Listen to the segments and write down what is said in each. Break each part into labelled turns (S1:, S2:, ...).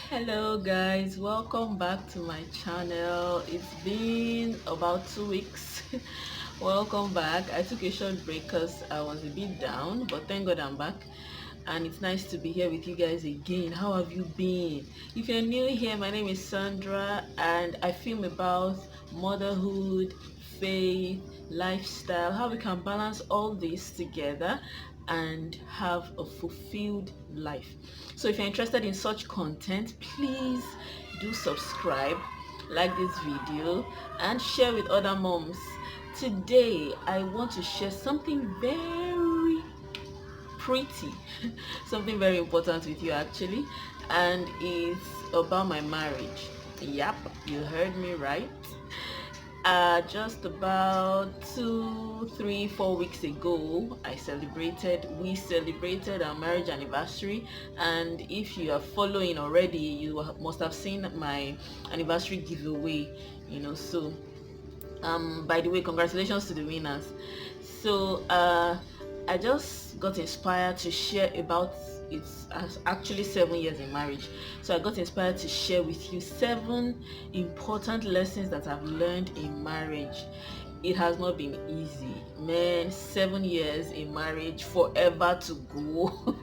S1: Hello guys, welcome back to my channel. It's been about 2 weeks. Welcome back. I took a short break because I was a bit down, but thank God I'm back, and it's nice to be here with you guys again. How have you been? If you're new here, my name is Sandra and I film about motherhood, faith, lifestyle, how we can balance all this together and have a fulfilled life. So if you're interested in such content, please do subscribe, like this video, and share with other moms. Today I want to share something very pretty something very important with you actually, and it's about my marriage. Yep, you heard me right. Just about 2, 3, 4 weeks ago, we celebrated our marriage anniversary, and if you are following already, you must have seen my anniversary giveaway, so by the way, congratulations to the winners. So I just got inspired to share about it's actually 7 years in marriage, so I got inspired to share with you 7 important lessons that I've learned in marriage. It has not been easy, man. 7 years in marriage, forever to go.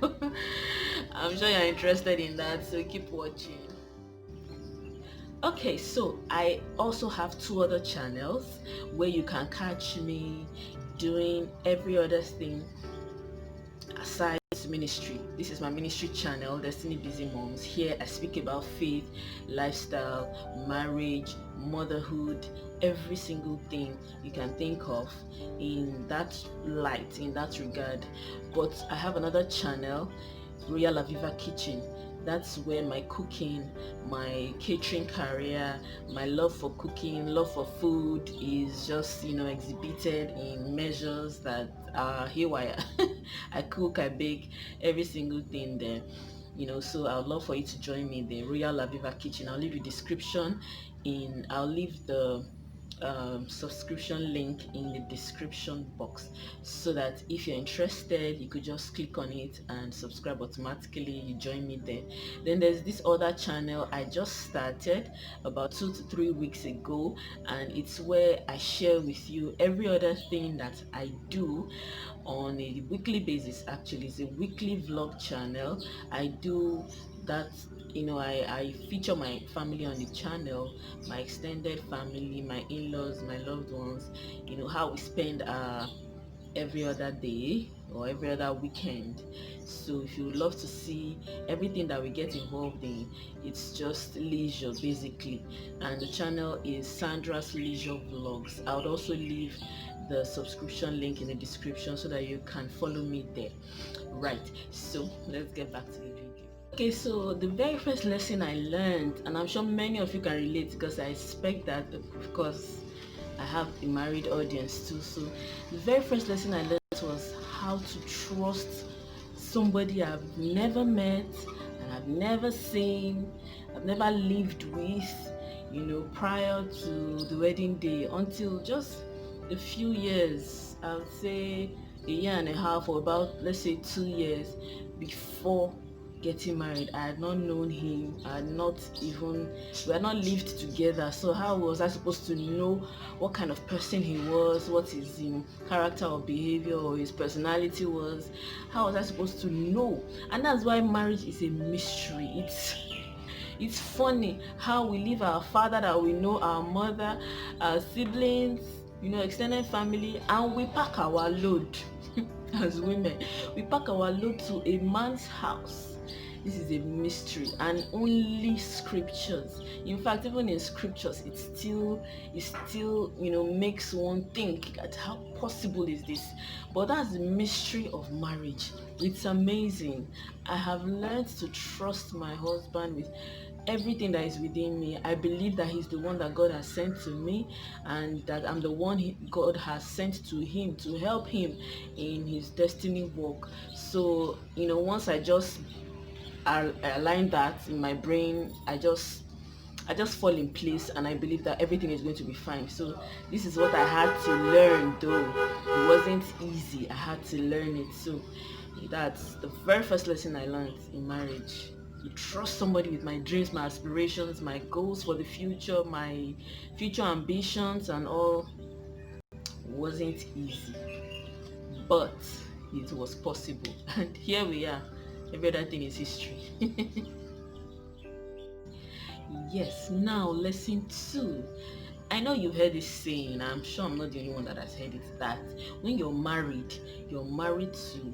S1: I'm sure you're interested in that, so keep watching. Okay, so I also have 2 other channels where you can catch me doing every other thing aside ministry. This is my ministry channel, Destiny Busy Moms. Here I speak about faith, lifestyle, marriage, motherhood, every single thing you can think of in that light, in that regard. But I have another channel, Royal VIVA Kitchen. That's where my cooking, my catering career, my love for cooking, love for food is just, exhibited in measures that are haywire. I cook, I bake, every single thing there. So I would love for you to join me there. Royal Aviva Kitchen. I'll leave the subscription link in the description box, so that if you're interested, you could just click on it and subscribe automatically. You join me there. Then there's this other channel I just started about 2 to 3 weeks ago, and it's where I share with you every other thing that I do on a weekly basis. Actually, it's a weekly vlog channel. I do that. I feature my family on the channel, my extended family, my in-laws, my loved ones, how we spend every other day or every other weekend. So if you would love to see everything that we get involved in, it's just leisure basically, and the channel is Sandra's Leisure Vlogs. I would also leave the subscription link in the description so that you can follow me there. Right, so let's get back to the video. Okay, so the very first lesson I learned, and I'm sure many of you can relate because I expect that, of course, I have a married audience too. So the very first lesson I learned was how to trust somebody I've never met and I've never seen, I've never lived with, prior to the wedding day, until just a few years, I would say a year and a half, or about, let's say, 2 years before getting married. I had not known him. We had not lived together. So how was I supposed to know what kind of person he was, what his character or behavior or his personality was? How was I supposed to know? And that's why marriage is a mystery. It's funny how we leave our father that we know, our mother, our siblings, extended family, and we pack our load. As women, we pack our load to a man's house. This is a mystery, and only scriptures, in fact, even in scriptures, it still makes one think at how possible is this. But that's the mystery of marriage. It's amazing. I have learned to trust my husband with everything that is within me. I believe that he's the one that God has sent to me, and that I'm the one God has sent to him to help him in his destiny walk. So once I just align that in my brain, I just fall in place, and I believe that everything is going to be fine. So this is what I had to learn, though it wasn't easy. I had to learn it. So that's the very first lesson I learned in marriage. You trust somebody with my dreams, my aspirations, my goals for the future, my future ambitions and all. Wasn't easy, but it was possible. And here we are. Every other thing is history. Yes, now lesson 2. I know you've heard this saying, I'm sure I'm not the only one that has heard it, that when you're married to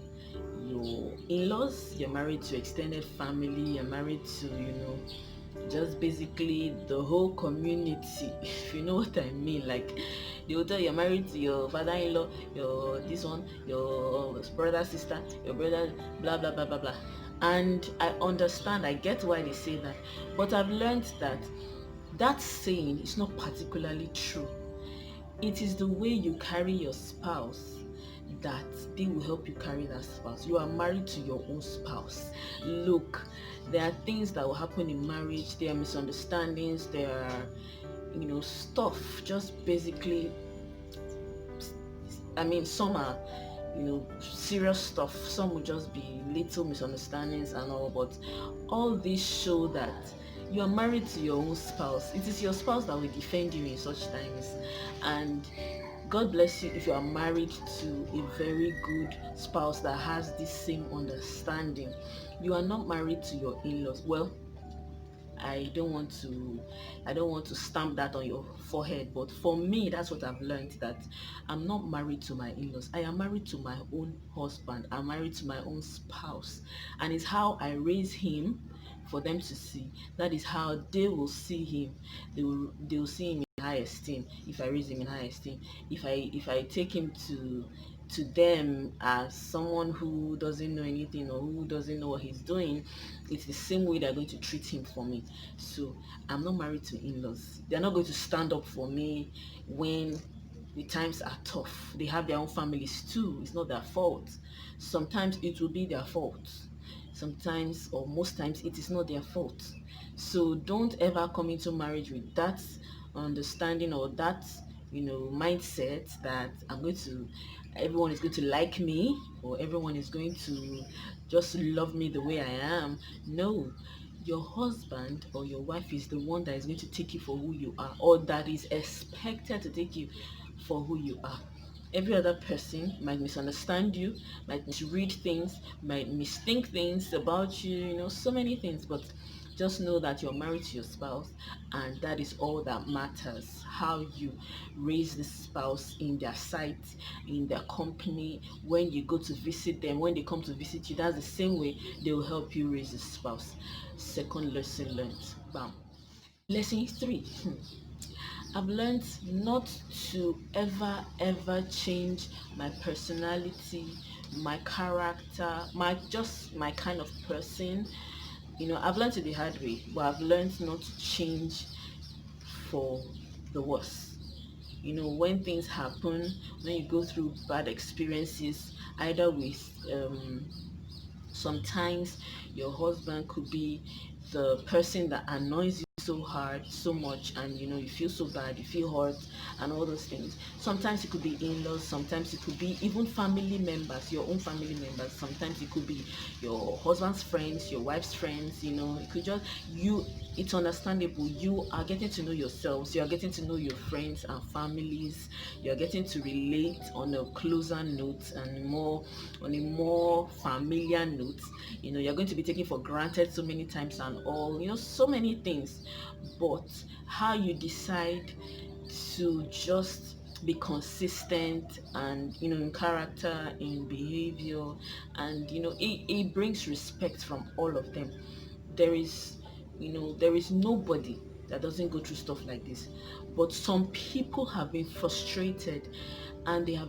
S1: your in-laws, you're married to extended family, you're married to, just basically the whole community, if you know what I mean. Like, they will tell you you're married to your father-in-law, your this one, your brother, sister, your brother, blah blah blah blah blah. And I understand, I get why they say that, but I've learned that that saying is not particularly true. It is the way you carry your spouse that they will help you carry that spouse. You are married to your own spouse. Look, there are things that will happen in marriage, there are misunderstandings, there are, stuff, just basically, some are, serious stuff. Some will just be little misunderstandings and all, but all these show that you are married to your own spouse. It is your spouse that will defend you in such times. And God bless you if you are married to a very good spouse that has this same understanding. You are not married to your in-laws. Well, I don't want to stamp that on your forehead, but for me, that's what I've learned, that I'm not married to my in-laws. I am married to my own husband. I'm married to my own spouse, and it's how I raise him for them to see. That is how they will see him. They will see him in high esteem if I raise him in high esteem. If I take him to them as someone who doesn't know anything or who doesn't know what he's doing, it's the same way they're going to treat him for me. So I'm not married to in-laws. They're not going to stand up for me when the times are tough. They have their own families too. It's not their fault. Sometimes it will be their fault. Sometimes, or most times, it is not their fault. So don't ever come into marriage with that understanding or that mindset that everyone is going to like me, or everyone is going to just love me the way I am. No, your husband or your wife is the one that is going to take you for who you are, or that is expected to take you for who you are. Every other person might misunderstand you, might misread things, might misthink things about you, so many things, but just know that you're married to your spouse, and that is all that matters. How you raise the spouse in their sight, in their company, when you go to visit them, when they come to visit you, that's the same way they will help you raise the spouse. Second lesson learned. Bam. Lesson 3. I've learned not to ever change my personality, my character, my kind of person. I've learned it the hard way, but I've learned not to change for the worse. When things happen, when you go through bad experiences, either with sometimes your husband could be the person that annoys you so hard, so much, and you feel so bad, you feel hurt and all those things. Sometimes it could be in-laws, sometimes it could be even family members, your own family members. Sometimes it could be your husband's friends, your wife's friends. It could just it's understandable. You are getting to know yourselves, you are getting to know your friends and families, you are getting to relate on a closer note and on a more familiar note. You're going to be taken for granted so many times and all, so many things. But how you decide to just be consistent and in character, in behavior, and it brings respect from all of them. There is nobody that doesn't go through stuff like this, but some people have been frustrated, and they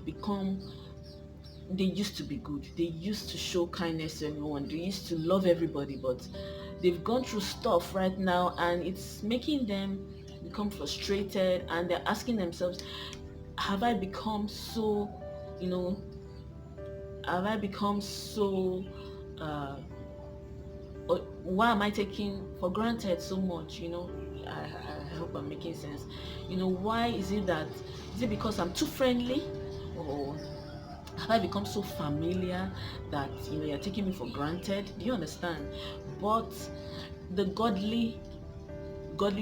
S1: used to be good, they used to show kindness to everyone, they used to love everybody, but they've gone through stuff right now, and it's making them become frustrated, and they're asking themselves, have I become so you know have I become so or why am I taking for granted so much? I hope I'm making sense. Why is it because I'm too friendly, or have I become so familiar that you're taking me for granted? Do you understand? but the godly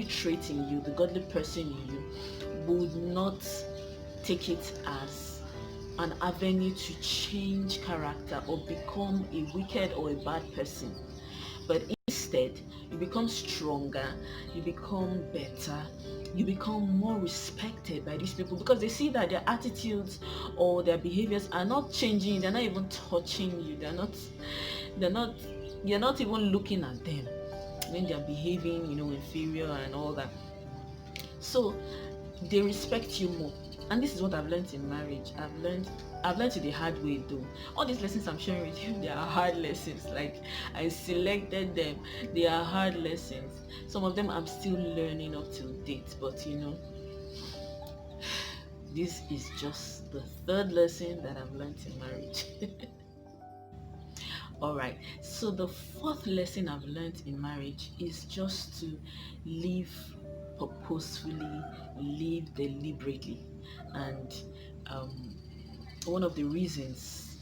S1: trait in you, the godly person in you, would not take it as an avenue to change character or become a wicked or a bad person. But instead, you become stronger, you become better, you become more respected by these people because they see that their attitudes or their behaviors are not changing. They're not even touching you. They're not you're not even looking at them when they're behaving, inferior and all that. So they respect you more. And this is what I've learned in marriage. I've learned it the hard way though. All these lessons I'm sharing with you, they are hard lessons. Like, I selected them. They are hard lessons. Some of them I'm still learning up to date, but this is just the third lesson that I've learned in marriage. All right. So the fourth lesson I've learned in marriage is just to live purposefully, live deliberately. And um, one of the reasons,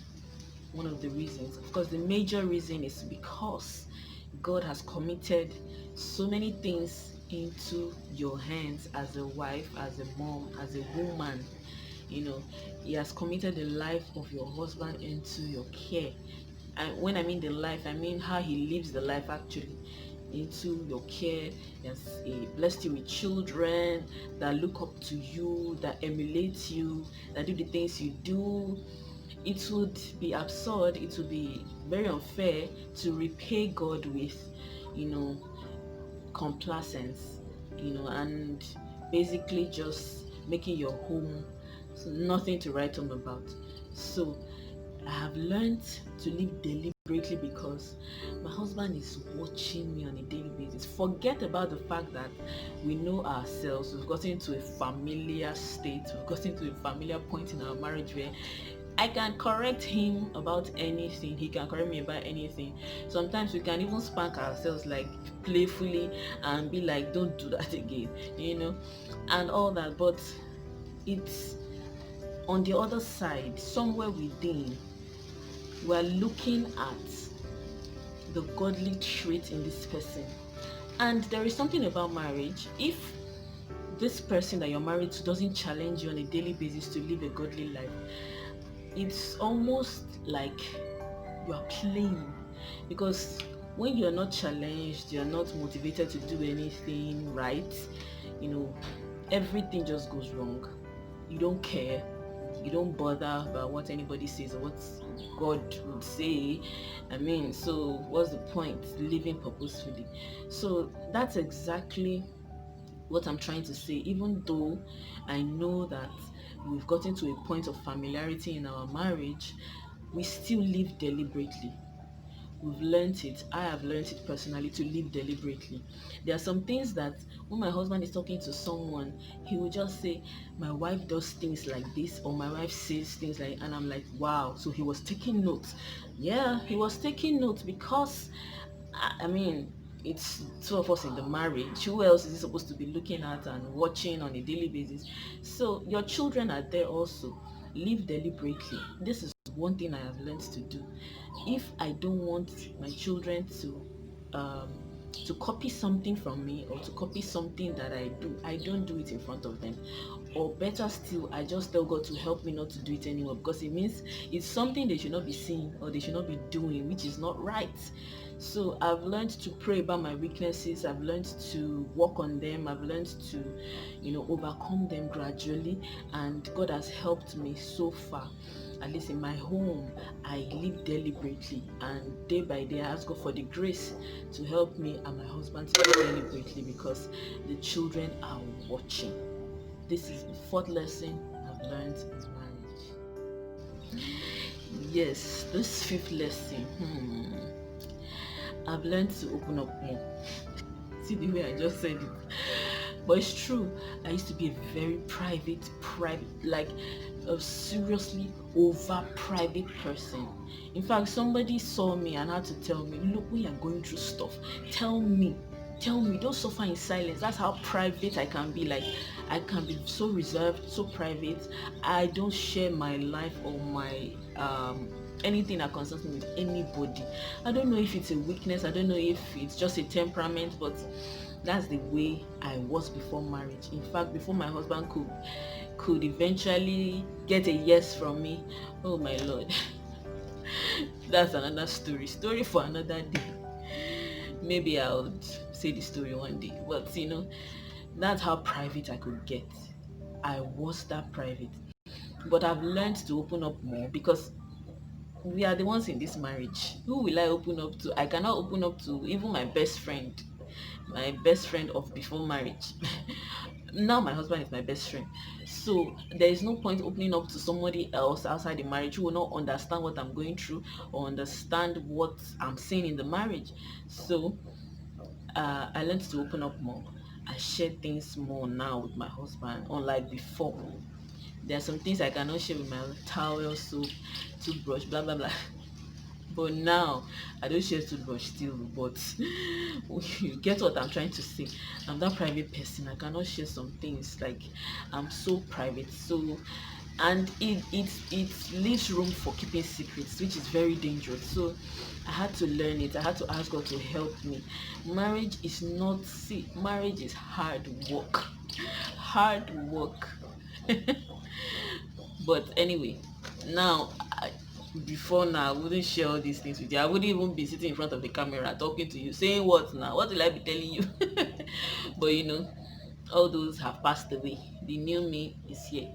S1: of course, the major reason is because God has committed so many things into your hands as a wife, as a mom, as a woman. He has committed the life of your husband into your care. And when I mean the life, I mean how he lives the life actually into your care. He blessed you with children that look up to you, that emulate you, that do the things you do. It would be absurd, it would be very unfair to repay God with, complacence, and basically just making your home nothing to write home about. So I have learned to live deliberately because my husband is watching me on a daily basis. Forget about the fact that we know ourselves. We've gotten to a familiar state. We've gotten to a familiar point in our marriage where I can correct him about anything. He can correct me about anything. Sometimes we can even spank ourselves like playfully and be like, don't do that again, and all that. But it's on the other side, somewhere within, we're looking at the godly trait in this person. And there is something about marriage. If this person that you're married to doesn't challenge you on a daily basis to live a godly life, it's almost like you are playing. Because when you're not challenged, you're not motivated to do anything right, everything just goes wrong. You don't care. You don't bother about what anybody says or what God would say. So what's the point living purposefully? So that's exactly what I'm trying to say. Even though I know that we've gotten to a point of familiarity in our marriage, we still live deliberately. We've learned it. I have learned it personally to live deliberately. There are some things that when my husband is talking to someone, he will just say, my wife does things like this, or my wife says things like, and I'm like, wow. So he was taking notes. Yeah, he was taking notes because, it's two of us in the marriage. Who else is he supposed to be looking at and watching on a daily basis? So your children are there also. Live deliberately. This is one thing I have learned to do. If I don't want my children to copy something from me or to copy something that I don't do it in front of them. Or better still, I just tell God to help me not to do it anymore, because it means it's something they should not be seeing or they should not be doing, which is not right. So I've learned to pray about my weaknesses. I've learned to work on them. I've learned to, overcome them gradually. And God has helped me so far. At least in my home, I live deliberately. And day by day, I ask God for the grace to help me and my husband to live deliberately, because the children are watching. This is the fourth lesson I've learned in marriage. Yes, this fifth lesson. I've learned to open up more. See the way I just said it. But it's true. I used to be a very private, like a seriously over private person. In fact, somebody saw me and had to tell me, look, when you're going through stuff, tell me, don't suffer in silence. That's how private I can be. Like, I can be so reserved, so private. I don't share my life or my anything that concerns me with anybody. I don't know if it's a weakness, I don't know if it's just a temperament, but that's the way I was before marriage. In fact, before my husband could eventually get a yes from me, oh my lord, that's another story for another day. Maybe I would say the story one day, but that's how private I could get. I was that private, but I've learned to open up more because we are the ones in this marriage. Who will I open up to? I cannot open up to even my best friend of before marriage. Now my husband is my best friend, so there is no point opening up to somebody else outside the marriage who will not understand what I'm going through or understand what I'm seeing in the marriage. So I learned to open up more. I share things more now with my husband, unlike before. There are some things I cannot share with my towel, soap, toothbrush, blah blah blah. But now I don't share toothbrush still, but you get what I'm trying to say. I'm that private person. I cannot share some things, like I'm so private. So and it leaves room for keeping secrets, which is very dangerous. So I had to learn it. I had to ask God to help me. Marriage is not, see, marriage is hard work. Hard work. But anyway, now before now, I wouldn't share all these things with you. I wouldn't even be sitting in front of the camera talking to you, saying what now? What will I be telling you? But all those have passed away. The new me is here.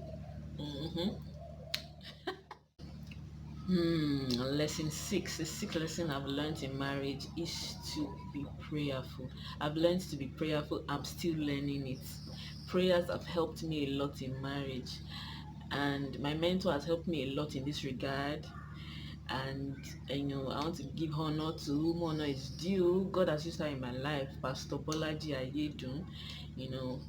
S1: Mm-hmm. Lesson six. The sixth lesson I've learned in marriage is to be prayerful. I've learned to be prayerful. I'm still learning it. Prayers have helped me a lot in marriage, and my mentor has helped me a lot in this regard. And I want to give honor to whom honor is due. God has used her in my life, Pastor Bolaji Ayedun. You know,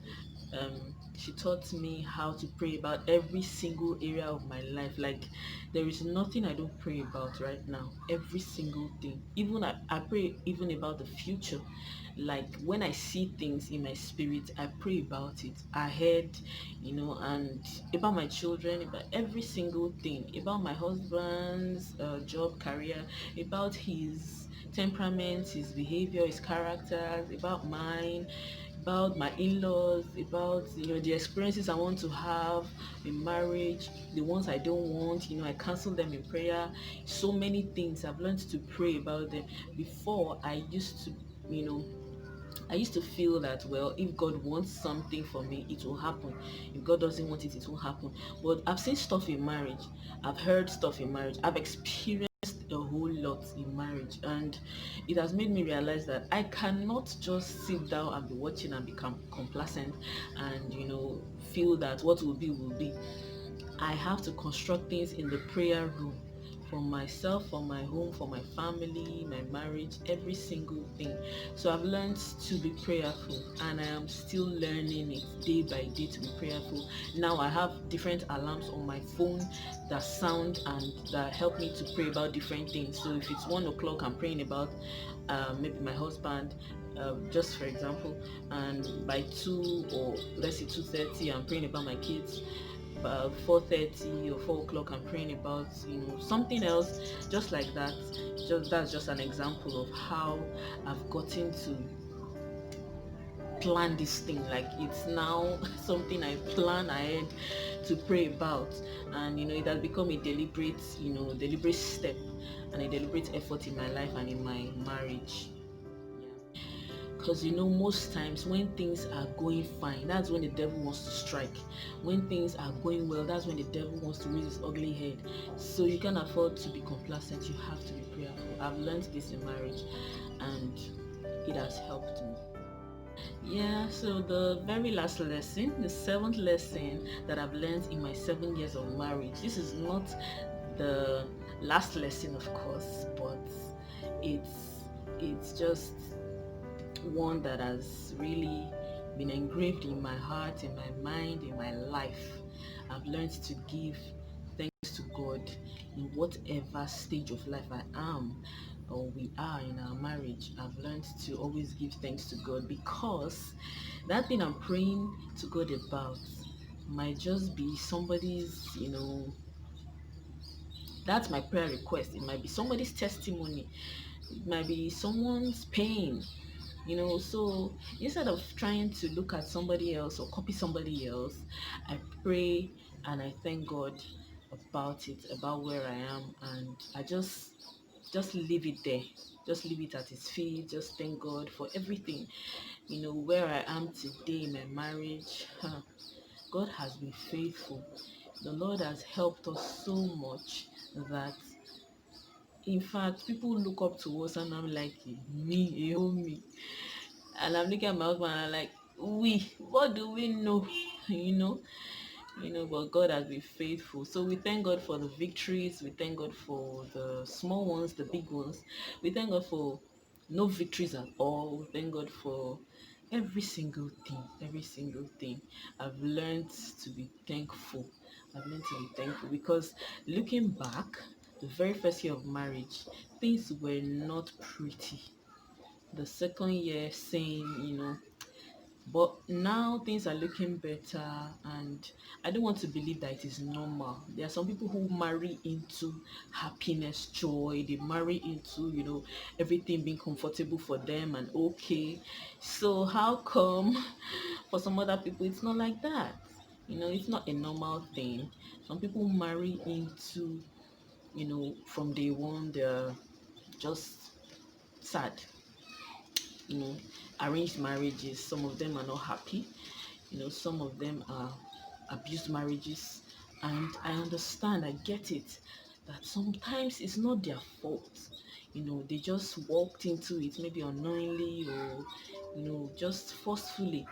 S1: she taught me how to pray about every single area of my life. Like there is nothing I don't pray about right now. Every single thing. Even I pray even about the future. Like when I see things in my spirit, I pray about it ahead, and about my children, about every single thing, about my husband's job, career, about his temperament, his behavior, his characters, about mine, about my in-laws, about the experiences I want to have in marriage, the ones I don't want, I cancel them in prayer. So many things I've learned to pray about them. Before you know I used to feel that, well, if God wants something for me, it will happen. If God doesn't want it, it won't happen. But I've seen stuff in marriage. I've heard stuff in marriage. I've experienced a whole lot in marriage. And it has made me realize that I cannot just sit down and be watching and become complacent and, feel that what will be will be. I have to construct things in the prayer room for myself, for my home, for my family, my marriage, every single thing. So I've learned to be prayerful, and I am still learning it day by day to be prayerful. Now I have different alarms on my phone that sound and that help me to pray about different things. So if it's 1 o'clock, I'm praying about maybe my husband, just for example, and by 2, or let's say 2:30, I'm praying about my kids. 4:30 or 4 o'clock, I'm praying about something else, just like that. That's just an example of how I've gotten to plan this thing. Like it's now something I plan ahead to pray about, and it has become a deliberate step and a deliberate effort in my life and in my marriage. Because most times when things are going fine, that's when the devil wants to strike. When things are going well, that's when the devil wants to raise his ugly head. So you can't afford to be complacent. You have to be prayerful. I've learned this in marriage, and it has helped me. Yeah, so the very last lesson, the seventh lesson that I've learned in my 7 years of marriage. This is not the last lesson, of course, but it's just one that has really been engraved in my heart, in my mind, in my life. I've learned to give thanks to God in whatever stage of life I am or we are in our marriage. I've learned to always give thanks to God, because that thing I'm praying to God about might just be somebody's, That's my prayer request. It might be somebody's testimony, it might be someone's pain, so instead of trying to look at somebody else or copy somebody else, I pray and I thank God about it, about where I am, and I just leave it there. Just leave it at his feet. Just thank God for everything. Where I am today in my marriage, God has been faithful. The Lord has helped us so much that, in fact, people look up to us, and I'm like, me, me. And I'm looking at my husband and I'm like, what do we know? you know, but God has been faithful. So we thank God for the victories, we thank God for the small ones, the big ones. We thank God for no victories at all. We thank God for every single thing, every single thing. I've learned to be thankful. I've learned to be thankful because looking back, the very first year of marriage, things were not pretty. The second year, same, but now things are looking better, and I don't want to believe that it is normal. There are some people who marry into happiness, joy. They marry into, everything being comfortable for them and okay. So how come for some other people it's not like that? It's not a normal thing. Some people marry into, from day one they're just sad. you know Arranged marriages, some of them are not happy. Some of them are abused marriages, and I understand, I get it, that sometimes it's not their fault. They just walked into it, maybe unknowingly, or just forcefully.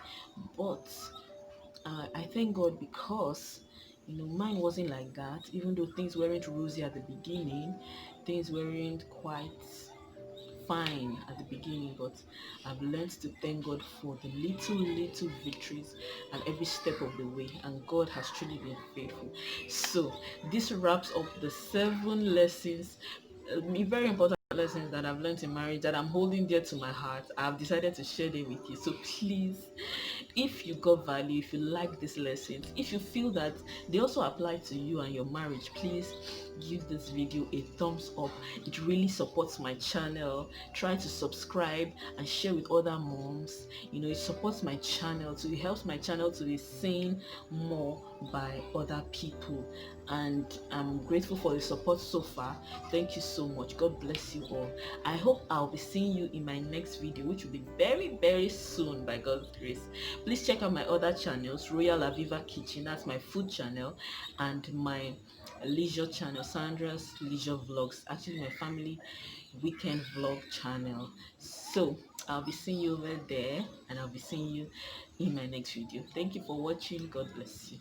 S1: But I thank God because mine wasn't like that. Even though things weren't rosy at the beginning, things weren't quite fine at the beginning, but I've learned to thank God for the little victories and every step of the way, and God has truly been faithful. So this wraps up the 7 lessons, very important lessons that I've learned in marriage that I'm holding dear to my heart. I've decided to share them with you. So please, if you got value, if you like these lessons, if you feel that they also apply to you and your marriage, please give this video a thumbs up. It really supports my channel. Try to subscribe and share with other moms. It supports my channel, so it helps my channel to be seen more by other people, and I'm grateful for the support so far. Thank you so much. God bless you all. I hope I'll be seeing you in my next video, which will be very soon by God's grace. Please check out my other channels, Royal Aviva Kitchen, that's my food channel, and my leisure channel, Sandra's Leisure Vlogs, actually my family weekend vlog channel. So I'll be seeing you over there, and I'll be seeing you in my next video. Thank you for watching. God bless you.